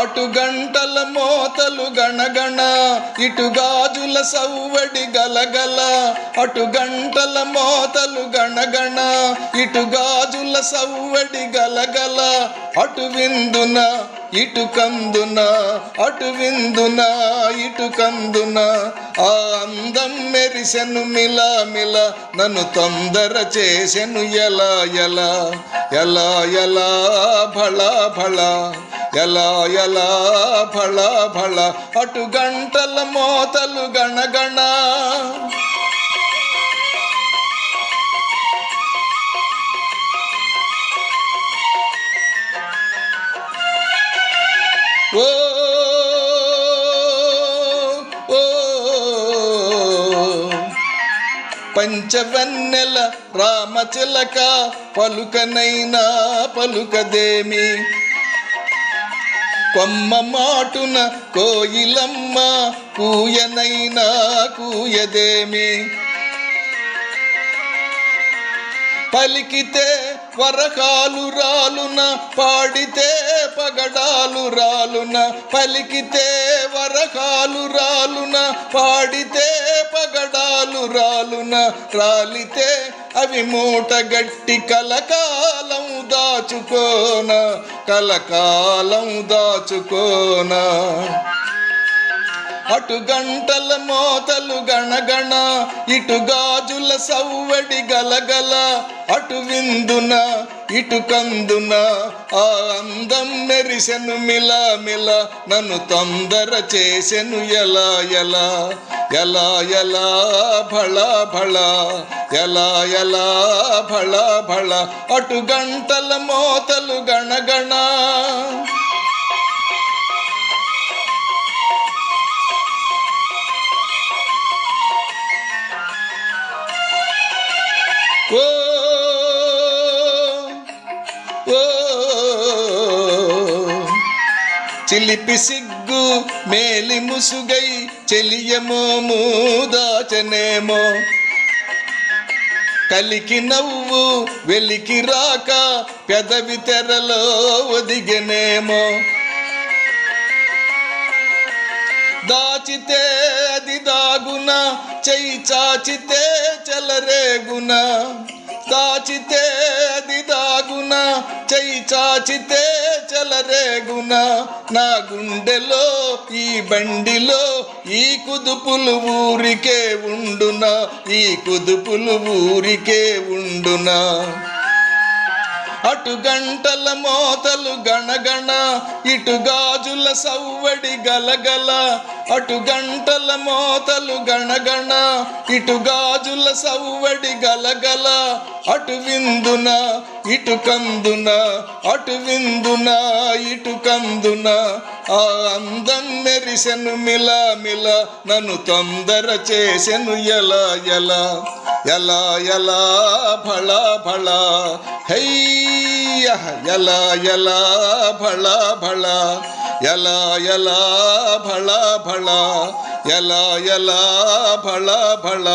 అటు గంటల మోతలు గణగణ ఇటు గాజుల సవ్వడి గలగల అటు గంటల మోతలు గణగణ ఇటు గాజుల సవ్వడి గలగల అటు విందున ఇటు కందున అటు విందున ఇటు కందున ఆ అందం మెరిసెను మిలా మిల నన్ను తొందర చేసెను ఎలా ఎలా ఎలా ఎలా భళ భళ ఎలా ఎలా భళ భళ అటు గంటల మోతలు గణగణ ఓ ఓ పంచవన్నెల రామచిలక పలుకనైనా పలుకదేమి కొమ్మ మాటున కోయిలమ్మ కూయనైనా కూయదేమి పలికితే వరకాలు రాలున పాడితే పగడాలు రాలున పలికితే వరకాలు రాలున పాడితే పగడాలు రాలున రాలితే అవి మూట గట్టి కలకాలం దాచుకోన కలకాలం దాచుకోన అటు గంటల మోతలు గణగణ ఇటు గాజుల సవ్వడి గలగల అటు విందున ఇటు కందున ఆ అందం మెరిసెను మిలా మిల నన్ను తొందర చేసెను ఎలా ఎలా ఎలా ఎలా భళ భళ ఎలా ఎలా భళ భళ అటు గంటల మోతలు గణగణ ఓ ఓ చిలిపి సిగ్గు మేలి ముసుగై చెలియమో మూదాచనేమో కలికి నవ్వు వెలికి రాక పెదవి తెరలో ఒదిగెనేమో దాచితే అది దాగున చెయ్యి చాచితే చెలరేగున దాచితే అది దాగున చెయ్యి చాచితే చెలరేగున నా గుండెలో ఈ బండిలో ఈ కుదుపులు ఊరికే ఉండున ఈ కుదుపులు ఊరికే ఉండున అటు గంటల మోతలు గణగణ ఇటు గాజుల సవ్వడి గలగల అటు గంటల మోతలు గణగణ ఇటు గాజుల సవ్వడి గలగల అటు విందున ఇటు కందున అటు విందున ఇటు కందున ఆ అందం మెరిసెను మిలా మిల నన్ను తొందర చేసెను ఎలా ఎలా ఎలా ఎలా భళ భళ హయ్య ఎలా ఎలా భళ భళ ఎలా ఎలా భళ భళ ఎలా ఎలా భళ భళ